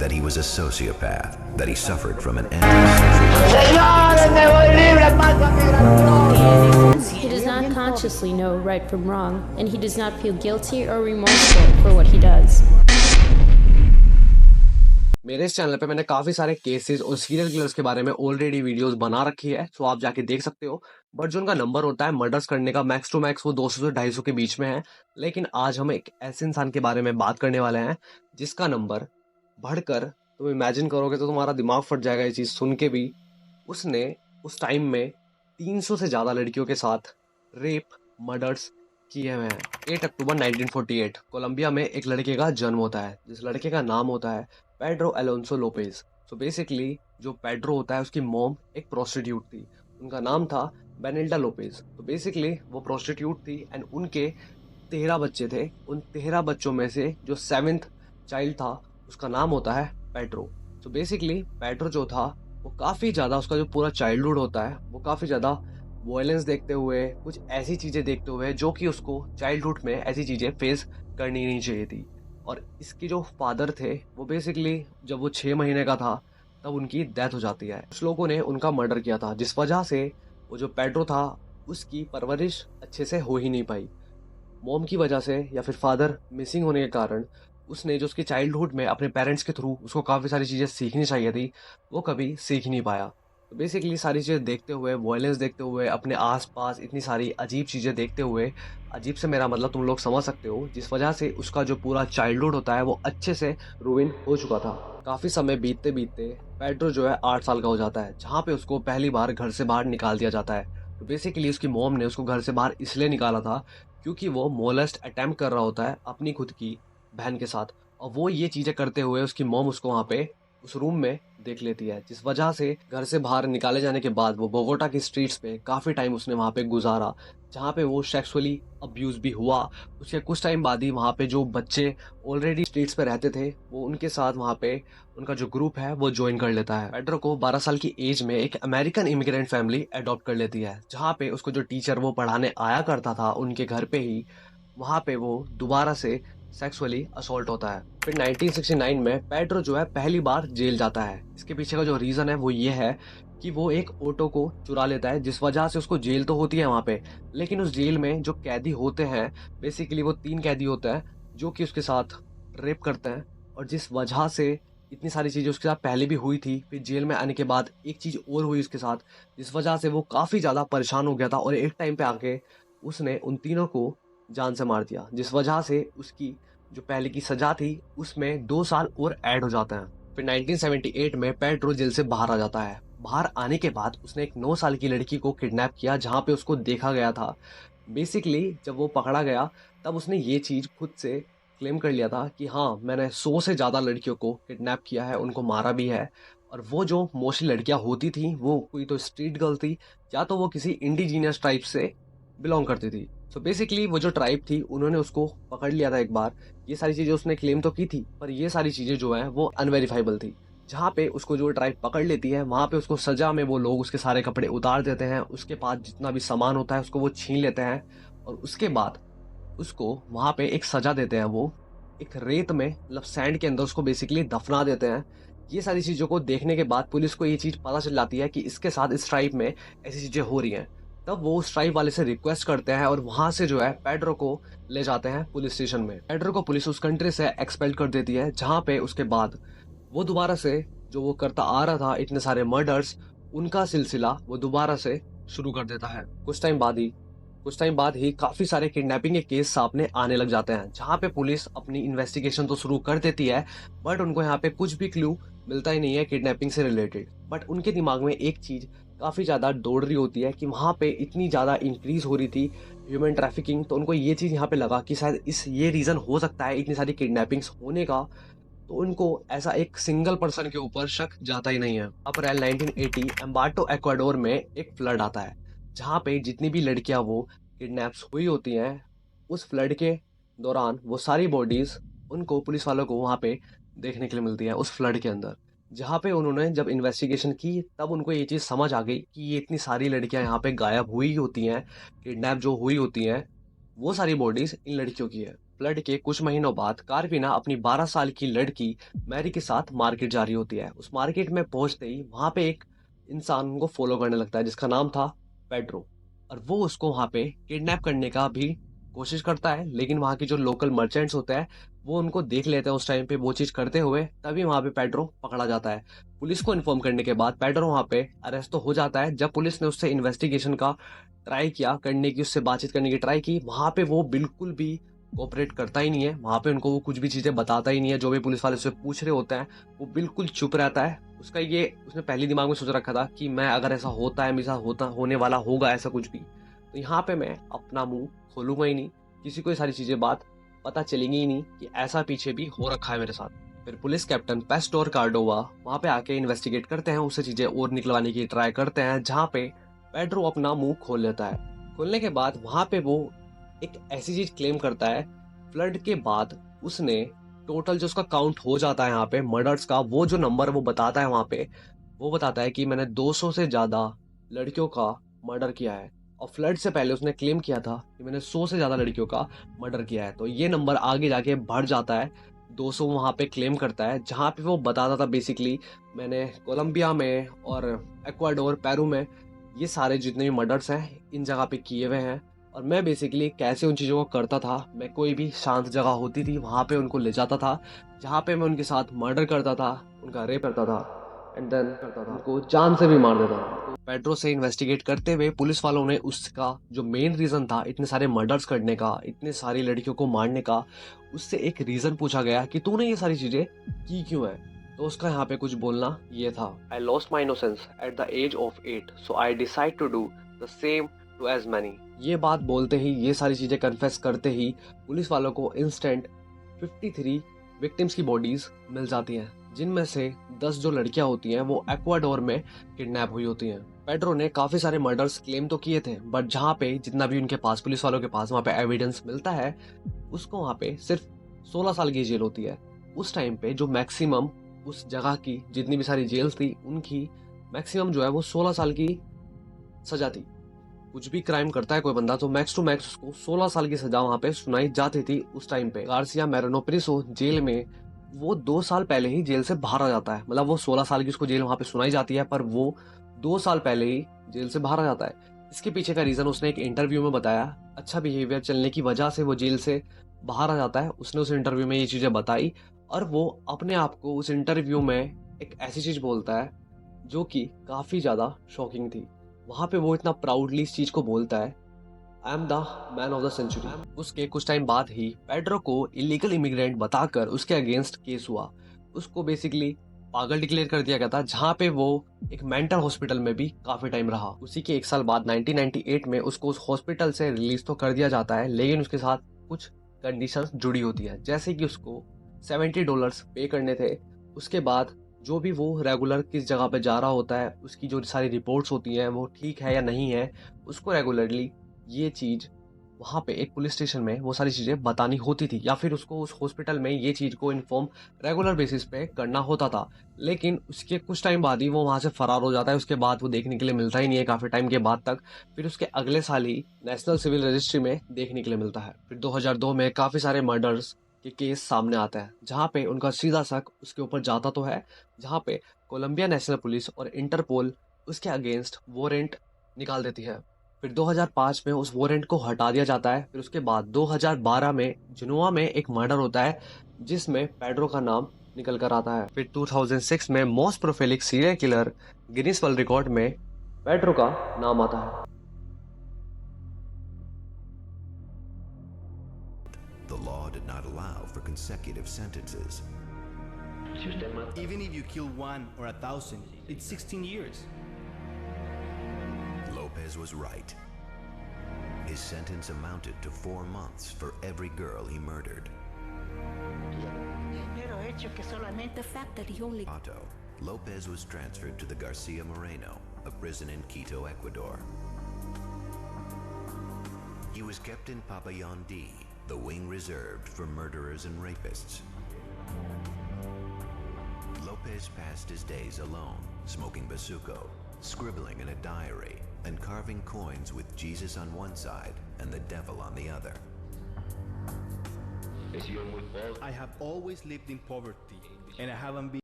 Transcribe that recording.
that he was a sociopath, that he suffered from an antisocial. He does not consciously know right from wrong, and he does not feel guilty or remorseful for what he does. मेरे इस channel पे मैंने काफ़ी सारे cases और serial killers के बारे में ऑलरेडी वीडियोस बना रखी है, सो आप जाके देख सकते हो। बट जो उनका नंबर होता है मर्डर्स करने का, मैक्स टू मैक्स वो 200 से 250 के बीच में है। लेकिन आज हम एक ऐसे इंसान के बारे में बात करने वाले हैं जिसका नंबर बढ़कर, तुम इमेजिन करोगे तो तुम्हारा दिमाग फट जाएगा ये चीज़ सुन के भी। उसने उस टाइम में 300 से ज़्यादा लड़कियों के साथ रेप, मर्डर्स किए हुए हैं। 8 अक्टूबर 1948 कोलंबिया में एक लड़के का जन्म होता है, जिस लड़के का नाम होता है Pedro Alonso Lopez. So basically जो पेड्रो होता है उसकी मॉम एक प्रोस्टिट्यूट थी, उनका नाम था बेनिल्डा लोपेज। तो बेसिकली वो प्रोस्टिट्यूट थी एंड उनके 13 बच्चे थे। उन 13 बच्चों में से जो 7th चाइल्ड था उसका नाम होता है पेड्रो। तो बेसिकली पेड्रो जो था वो काफ़ी ज़्यादा, उसका जो पूरा चाइल्डहुड होता है वो काफ़ी ज़्यादा वायलेंस देखते हुए, कुछ ऐसी चीज़ें देखते हुए जो कि उसको चाइल्डहुड में ऐसी चीज़ें फेस करनी नहीं चाहिए थी। और इसके जो फादर थे वो बेसिकली जब वो 6 महीने का था तब उनकी डेथ हो जाती है। कुछ लोगों ने उनका मर्डर किया था, जिस वजह से वो जो पेड्रो था उसकी परवरिश अच्छे से हो ही नहीं पाई। मॉम की वजह से या फिर फादर मिसिंग होने के कारण उसने जो उसकी चाइल्डहुड में अपने पेरेंट्स के थ्रू उसको काफ़ी सारी चीज़ें सीखनी चाहिए थी, वो कभी सीख नहीं पाया। तो बेसिकली सारी चीज़ें देखते हुए, वॉयलेंस देखते हुए, अपने आसपास इतनी सारी अजीब चीज़ें देखते हुए, अजीब से मेरा मतलब तुम लोग समझ सकते हो, जिस वजह से उसका जो पूरा चाइल्डहुड होता है वो अच्छे से रूइन हो चुका था। काफ़ी समय बीतते बीतते पेड्रो जो है 8 साल का हो जाता है, जहाँ पे उसको पहली बार घर से बाहर निकाल दिया जाता है। तो बेसिकली उसकी मॉम ने उसको घर से बाहर इसलिए निकाला था क्योंकि वो मोलेस्ट अटेम्प्ट कर रहा होता है अपनी खुद की बहन के साथ। और वो ये चीज़ें करते हुए उसकी मॉम उसको वहाँ पे उस रूम में देख लेती है, जिस वजह से घर से बाहर निकाले जाने के बाद वो बोगोटा की स्ट्रीट्स पे काफ़ी टाइम उसने वहाँ पे गुजारा, जहाँ पे वो सेक्सुअली अब्यूज भी हुआ। उसके कुछ टाइम बाद ही वहाँ पे जो बच्चे ऑलरेडी स्ट्रीट्स पे रहते थे वो उनके साथ वहाँ पे उनका जो ग्रुप है वो ज्वाइन कर लेता है। पेड्रो को 12 साल की एज में एक अमेरिकन इमिग्रेंट फैमिली अडॉप्ट कर लेती है, जहाँ पे उसको जो टीचर वो पढ़ाने आया करता था उनके घर पे ही, वहाँ पे वो दोबारा से सेक्सुअली असॉल्ट होता है। फिर 1969 में पेड्रो जो है पहली बार जेल जाता है। इसके पीछे का जो रीज़न है वो ये है कि वो एक ऑटो को चुरा लेता है, जिस वजह से उसको जेल तो होती है वहाँ पे, लेकिन उस जेल में जो कैदी होते हैं, बेसिकली वो 3 कैदी होते हैं जो कि उसके साथ रेप करते हैं। और जिस वजह से इतनी सारी चीज़ें उसके साथ पहले भी हुई थी, फिर जेल में आने के बाद एक चीज़ और हुई उसके साथ, जिस वजह से वो काफ़ी ज़्यादा परेशान हो गया था और एक टाइम पे आके उसने उन तीनों को जान से मार दिया, जिस वजह से उसकी जो पहले की सजा थी उसमें 2 साल और ऐड हो जाते हैं। फिर 1978 में पेड्रो जेल से बाहर आ जाता है। बाहर आने के बाद उसने एक 9 साल की लड़की को किडनैप किया, जहाँ पे उसको देखा गया था। बेसिकली जब वो पकड़ा गया तब उसने ये चीज़ खुद से क्लेम कर लिया था कि हाँ, मैंने 100 से ज़्यादा लड़कियों को किडनैप किया है, उनको मारा भी है। और वो जो मोस्टली लड़कियां होती थी वो कोई तो स्ट्रीट गर्ल थी या तो वो किसी इंडिजीनियस ट्राइब से बिलोंग करती थी। सो बेसिकली वो जो ट्राइब थी उन्होंने उसको पकड़ लिया था एक बार। ये सारी चीज़ें उसने क्लेम तो की थी, पर ये सारी चीज़ें जो हैं वो अनवेरीफाइबल थी। जहाँ पे उसको जो ट्राइब पकड़ लेती है वहाँ पे उसको सजा में वो लोग उसके सारे कपड़े उतार देते हैं, उसके पास जितना भी सामान होता है उसको वो छीन लेते हैं और उसके बाद उसको वहाँ पे एक सजा देते हैं। वो एक रेत में, मतलब सैंड के अंदर उसको बेसिकली दफना देते हैं। ये सारी चीज़ों को देखने के बाद पुलिस को ये चीज़ पता चल जाती है कि इसके साथ इस ट्राइब में ऐसी चीज़ें हो रही हैं। तब वो उस ट्राइब वाले से रिक्वेस्ट करते हैं और वहाँ से जो है पेड्रो को ले जाते हैं पुलिस स्टेशन में। पेड्रो को पुलिस उस कंट्री से एक्सपेल कर देती है, जहाँ पे उसके बाद वो दोबारा से जो वो करता आ रहा था इतने सारे मर्डर्स, उनका सिलसिला वो दोबारा से शुरू कर देता है। कुछ टाइम बाद ही काफी सारे किडनैपिंग के केस सामने आने लग जाते हैं, जहाँ पे पुलिस अपनी इन्वेस्टिगेशन तो शुरू कर देती है, बट उनको यहाँ पे कुछ भी क्लू मिलता ही नहीं है किडनैपिंग से रिलेटेड। बट उनके दिमाग में एक चीज काफी ज्यादा दौड़ रही होती है कि वहाँ पे इतनी ज्यादा इंक्रीज हो रही थी ह्यूमन ट्रैफिकिंग, तो उनको ये चीज यहाँ पे लगा कि शायद ये रीजन हो सकता है इतनी सारी किडनैपिंग्स होने का। तो उनको ऐसा एक सिंगल पर्सन के ऊपर शक जाता ही नहीं है। अप्रैल 1980 एम्बाटो एक्वाडोर में एक फ्लड आता है, जहाँ पे जितनी भी लड़कियां वो किडनैप्स हुई होती हैं, उस फ्लड के दौरान वो सारी बॉडीज उनको, पुलिस वालों को वहाँ पे देखने के लिए मिलती है उस फ्लड के अंदर। जहाँ पे उन्होंने जब इन्वेस्टिगेशन की तब उनको ये चीज़ समझ आ गई कि ये इतनी सारी लड़कियां यहाँ पे गायब हुई होती हैं, किडनैप जो हुई होती हैं, वो सारी बॉडीज इन लड़कियों की है। फ्लड के कुछ महीनों बाद कारविना अपनी 12 साल की लड़की मैरी के साथ मार्केट जा रही होती है। उस मार्केट में पहुंचते ही वहां पे एक इंसान उनको फॉलो करने लगता है जिसका नाम था पेड्रो, और वो उसको वहां पे किडनैप करने का भी कोशिश करता है। लेकिन वहां के जो लोकल मर्चेंट्स होते हैं वो उनको देख लेते हैं उस टाइम पे वो चीज करते हुए, तभी वहां पे पेड्रो पकड़ा जाता है। पुलिस को इन्फॉर्म करने के बाद पेड्रो वहां पे अरेस्ट तो हो जाता है। जब पुलिस ने उससे इन्वेस्टिगेशन का ट्राई किया करने की, उससे बातचीत करने की ट्राई की, वहां पे वो बिल्कुल भी कोऑपरेट करता ही नहीं है। वहां पे उनको वो कुछ भी चीजें बताता ही नहीं है। जो भी पुलिस वाले उससे पूछ रहे होते हैं वो बिल्कुल चुप रहता है। उसने पहले दिमाग में सोच रखा था कि मैं अगर ऐसा होता है, मेरे साथ होता होने वाला होगा ऐसा कुछ भी, तो यहाँ पे मैं अपना मुंह खोलूंगा ही नहीं, किसी को ये सारी चीजें बात पता चलेंगी ही नहीं कि ऐसा पीछे भी हो रखा है मेरे साथ। फिर पुलिस कैप्टन पेस्टोर कार्डोवा वहां पे आके इन्वेस्टिगेट करते हैं, उससे चीजें और निकलवाने की ट्राई करते हैं, जहां पे पेड्रो अपना मुंह खोल लेता है। खोलने के बाद वहां पे वो एक ऐसी चीज क्लेम करता है, फ्लड के बाद उसने टोटल जो उसका काउंट हो जाता है यहाँ पे मर्डर्स का, वो जो नंबर वो बताता है वहां पे, वो बताता है कि मैंने 200 से ज्यादा लड़कियों का मर्डर किया है। और फ्लड से पहले उसने क्लेम किया था कि मैंने 100 से ज्यादा लड़कियों का मर्डर किया है। तो ये नंबर आगे जाके बढ़ जाता है, 200 वहां पे क्लेम करता है, जहां पे वो बताता था बेसिकली मैंने कोलंबिया में और इक्वाडोर, पेरू में ये सारे जितने भी मर्डर्स हैं इन जगह पे किए हुए हैं। और मैं बेसिकली कैसे उन चीज़ों को करता था, मैं कोई भी शांत जगह होती थी वहाँ पे उनको ले जाता था, जहाँ पे मैं उनके साथ मर्डर करता था, उनका रेप करता था, एंड देन उनको जान से भी मार देता था। पेड्रो से इन्वेस्टिगेट करते हुए पुलिस वालों ने उसका जो मेन रीज़न था इतने सारे मर्डर्स करने का, इतने सारी लड़कियों को मारने का, उससे एक रीज़न पूछा गया कि तूने ये सारी चीज़ें की क्यों है। तो उसका यहाँ पे कुछ बोलना ये था, I lost my innocence at the age of 8 so I decide to do the same to as many. ये बात बोलते ही, ये सारी चीजें कन्फेस करते ही पुलिस वालों को इंस्टेंट 53 विक्टिम्स की बॉडीज मिल जाती हैं, जिनमें से 10 जो लड़कियां होती हैं वो इक्वाडोर में किडनैप हुई होती हैं। पेड्रो ने काफी सारे मर्डर्स क्लेम तो किए थे, बट जहाँ पे जितना भी उनके पास पुलिस वालों के पास वहाँ पे एविडेंस मिलता है, उसको वहाँ पे सिर्फ 16 साल की जेल होती है। उस टाइम पे जो मैक्सिमम उस जगह की जितनी भी सारी जेल्स थी उनकी मैक्सिमम जो है वो 16 साल की सजा थी। कुछ भी क्राइम करता है कोई बंदा तो मैक्स टू मैक्स उसको 16 साल की सजा वहां पे सुनाई जाती थी उस टाइम पे। गार्सिया मैरिनो प्रिसो जेल में वो 2 साल पहले ही जेल से बाहर आ जाता है, मतलब वो 16 साल की उसको जेल वहां पे सुनाई जाती है, पर वो 2 साल पहले ही जेल से बाहर आ जाता है। इसके पीछे का रीजन उसने एक इंटरव्यू में बताया, अच्छा बिहेवियर चलने की वजह से वो जेल से बाहर आ जाता है। उसने उस इंटरव्यू में ये चीजें बताई, और वो अपने आप को उस इंटरव्यू में एक ऐसी चीज बोलता है जो कि काफी ज्यादा शॉकिंग थी। वहां पे वो इतना प्राउडली इस चीज को बोलता है, I am the man of the century. उसके कुछ टाइम बाद ही पेड्रो को इलीगल इमिग्रेंट बताकर उसके अगेंस्ट केस हुआ। उसको बेसिकली पागल डिक्लेयर कर दिया गया था, जहाँ पे वो एक मेंटल हॉस्पिटल में भी काफी टाइम रहा। उसी के 1 साल बाद 1998 में उसको उस हॉस्पिटल से रिलीज तो कर दिया जाता है, लेकिन उसके साथ कुछ कंडीशंस जुड़ी होती है, जैसे कि उसको $70 पे करने थे। उसके बाद जो भी वो रेगुलर किस जगह पे जा रहा होता है, उसकी जो सारी रिपोर्ट्स होती हैं वो ठीक है या नहीं है, उसको रेगुलरली ये चीज़ वहाँ पे एक पुलिस स्टेशन में वो सारी चीज़ें बतानी होती थी, या फिर उसको उस हॉस्पिटल में ये चीज़ को इन्फॉर्म रेगुलर बेसिस पे करना होता था। लेकिन उसके कुछ टाइम बाद ही वो वहाँ से फरार हो जाता है। उसके बाद वो देखने के लिए मिलता ही नहीं है काफ़ी टाइम के बाद तक। फिर उसके अगले साल ही नेशनल सिविल रजिस्ट्री में देखने के लिए मिलता है। फिर 2002 में काफ़ी सारे मर्डर्स के केस सामने आता है, जहाँ पे उनका सीधा शक उसके ऊपर जाता तो है, जहाँ पे कोलंबिया नेशनल पुलिस और इंटरपोल उसके अगेंस्ट वारंट निकाल देती है। फिर 2005 में उस वारंट को हटा दिया जाता है। फिर उसके बाद 2012 में जुनुआ में एक मर्डर होता है जिसमें पेड्रो का नाम निकल कर आता है। फिर 2006 में most prolific serial killer Guinness world record में पेड्रो का नाम आता है। The law did not allow for consecutive sentences. Even if you kill 1 or 1,000, it's 16 years. Lopez was right. His sentence amounted to 4 months for every girl he murdered. The fact that he only Lopez was transferred to the Garcia Moreno, a prison in Quito, Ecuador. He was kept in Papayón D, the wing reserved for murderers and rapists. Lopez passed his days alone, smoking bazuco, scribbling in a diary, and carving coins with Jesus on one side and the devil on the other. I have always lived in poverty, and I haven't been